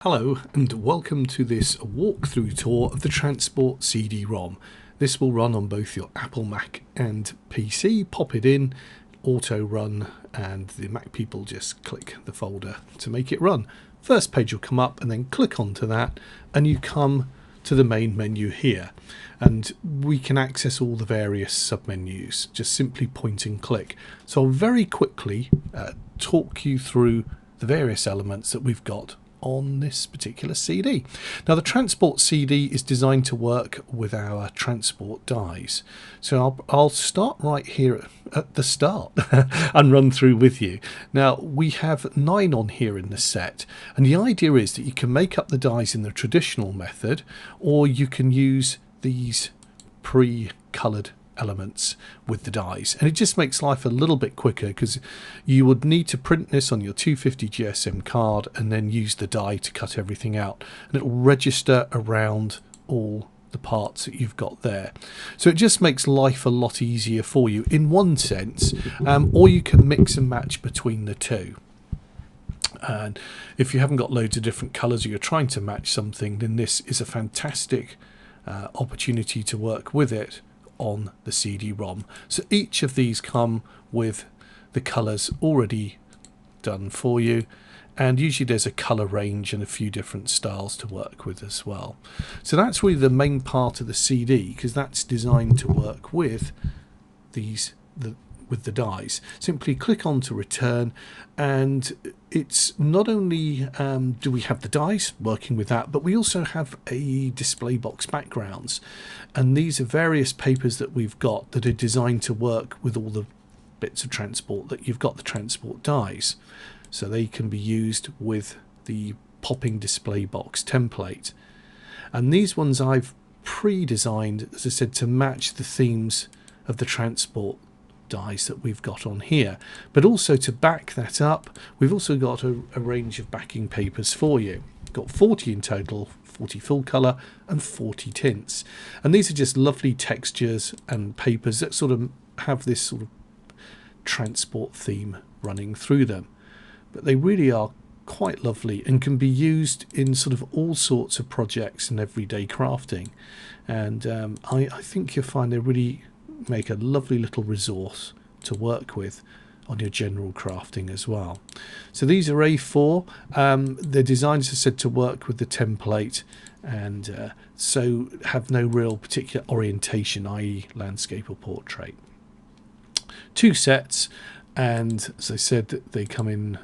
Hello and welcome to this walkthrough tour of the Transport CD Rom. This will run on both your Apple, Mac and PC. Pop it in, auto run, and the Mac people just click the folder to make it run. First page will come up and then click onto that and you come to the main menu here, and we can access all the various submenus, just simply point and click. So I'll very quickly talk you through the various elements that we've got on this particular CD. Now the Transport CD is designed to work with our transport dies. So I'll start right here at the start and run through with you. Now we have 9 on here in the set, and the idea is that you can make up the dies in the traditional method, or you can use these pre-coloured elements with the dies, and it just makes life a little bit quicker because you would need to print this on your 250 GSM card and then use the die to cut everything out, and it will register around all the parts that you've got there. So it just makes life a lot easier for you in one sense, or you can mix and match between the two. And if you haven't got loads of different colors or you're trying to match something, then this is a fantastic opportunity to work with it on the CD-ROM. So each of these come with the colours already done for you, and usually there's a colour range and a few different styles to work with as well. So that's really the main part of the CD, because that's designed to work with these with the dies. Simply click on to return, and it's not only do we have the dies working with that, but we also have a display box backgrounds, and these are various papers that we've got that are designed to work with all the bits of transport that you've got the transport dies, so they can be used with the popping display box template. And these ones I've pre-designed, as I said, to match the themes of the transport dies that we've got on here, but also to back that up we've also got a range of backing papers for you. Got 40 in total, 40 full color and 40 tints, and these are just lovely textures and papers that sort of have this sort of transport theme running through them, but they really are quite lovely and can be used in sort of all sorts of projects and everyday crafting, and I think you'll find they really make a lovely little resource to work with on your general crafting as well. So these are A4. They're designed, as I said, to work with the template, and so have no real particular orientation, i.e. landscape or portrait. 2 sets, and as I said, they come in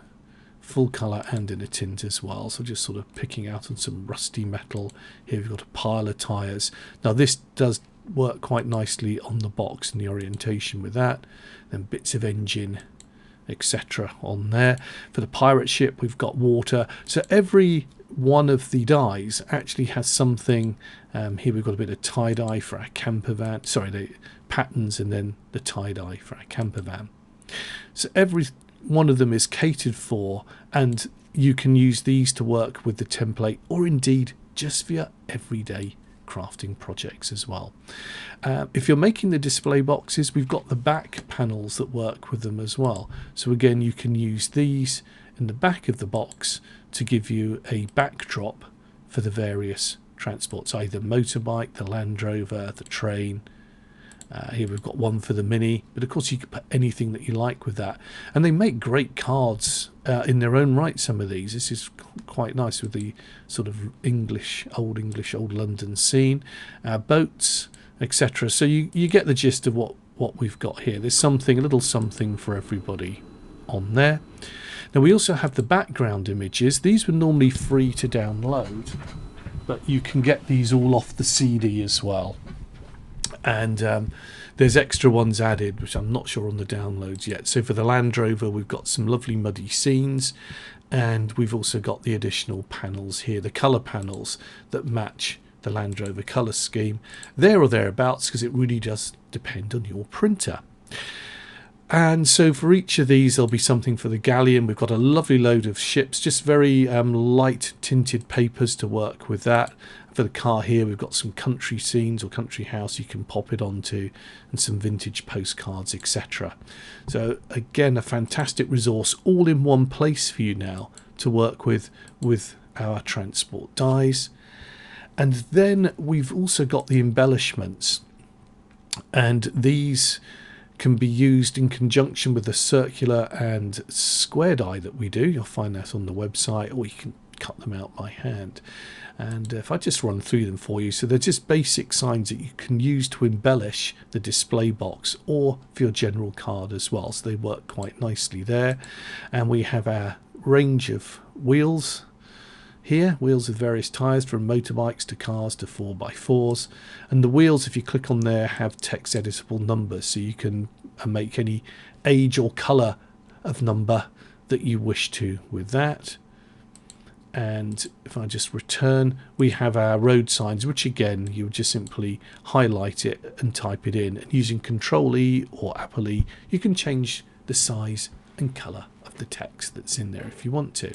full colour and in a tint as well. So just sort of picking out on some rusty metal. Here we've got a pile of tyres. Now this does work quite nicely on the box and the orientation with that. Then bits of engine, etc. on there. For the pirate ship we've got water. So every one of the dies actually has something. Here we've got a bit of tie-dye for our camper van, sorry, the patterns, and then the tie-dye for our camper van. So every one of them is catered for, and you can use these to work with the template, or indeed just for your everyday crafting projects as well. If you're making the display boxes, we've got the back panels that work with them as well. So again, you can use these in the back of the box to give you a backdrop for the various transports, either motorbike, the Land Rover, the train. Here we've got one for the Mini, but of course you can put anything that you like with that, and they make great cards in their own right, some of these. This is quite nice with the sort of old London scene, boats, etc. So you get the gist of what we've got here. There's something, a little something for everybody on there. Now we also have the background images. These were normally free to download, but you can get these all off the CD as well. And there's extra ones added, which I'm not sure on the downloads yet. So for the Land Rover, we've got some lovely muddy scenes, and we've also got the additional panels here, the colour panels that match the Land Rover colour scheme, there or thereabouts, because it really does depend on your printer. And so for each of these there'll be something for the galleon. We've got a lovely load of ships, just very light tinted papers to work with that. For the car here we've got some country scenes or country house you can pop it onto, and some vintage postcards, etc. So again, a fantastic resource all in one place for you now to work with our transport dies. And then we've also got the embellishments, and these can be used in conjunction with the circular and square die that we do. You'll find that on the website, or you can cut them out by hand. And if I just run through them for you, so they're just basic signs that you can use to embellish the display box or for your general card as well, so they work quite nicely there. And we have our range of wheels here, wheels with various tyres, from motorbikes to cars to 4x4s, and the wheels, if you click on there, have text editable numbers, so you can make any age or colour of number that you wish to with that. And if I just return, we have our road signs, which again you would just simply highlight it and type it in, and using Control E or Apple E you can change the size and colour of the text that's in there if you want to.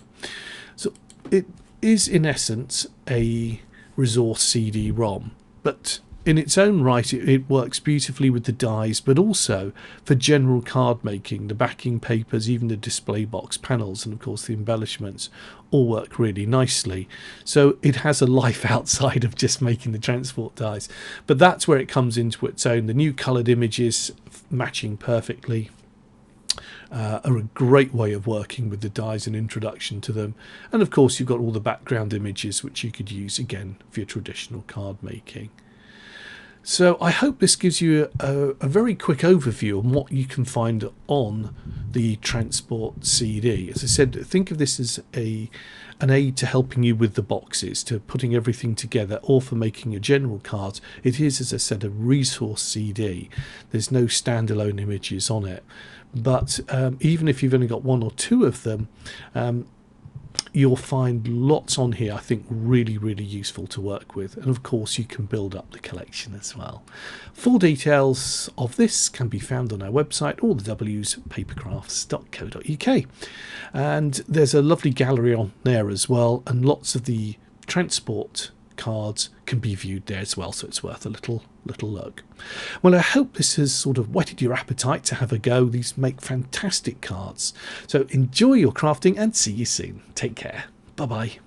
So it is in essence a resource CD-ROM, but in its own right it works beautifully with the dies, but also for general card making. The backing papers, even the display box panels, and of course the embellishments all work really nicely. So it has a life outside of just making the transport dies, but that's where it comes into its own. The new coloured images matching perfectly are a great way of working with the dies and introduction to them. And of course you've got all the background images which you could use again for your traditional card making. So I hope this gives you a very quick overview on what you can find on the Transport CD. As I said, think of this as an aid to helping you with the boxes, to putting everything together, or for making your general cards. It is, as I said, a resource CD. There's no standalone images on it. But even if you've only got one or two of them, you'll find lots on here, I think, really useful to work with. And of course you can build up the collection as well. Full details of this can be found on our website, all the W's, papercrafts.co.uk, and there's a lovely gallery on there as well, and lots of the transport cards can be viewed there as well, so it's worth a little look. Well, I hope this has sort of whetted your appetite to have a go. These make fantastic cards, so enjoy your crafting and see you soon. Take care. Bye bye.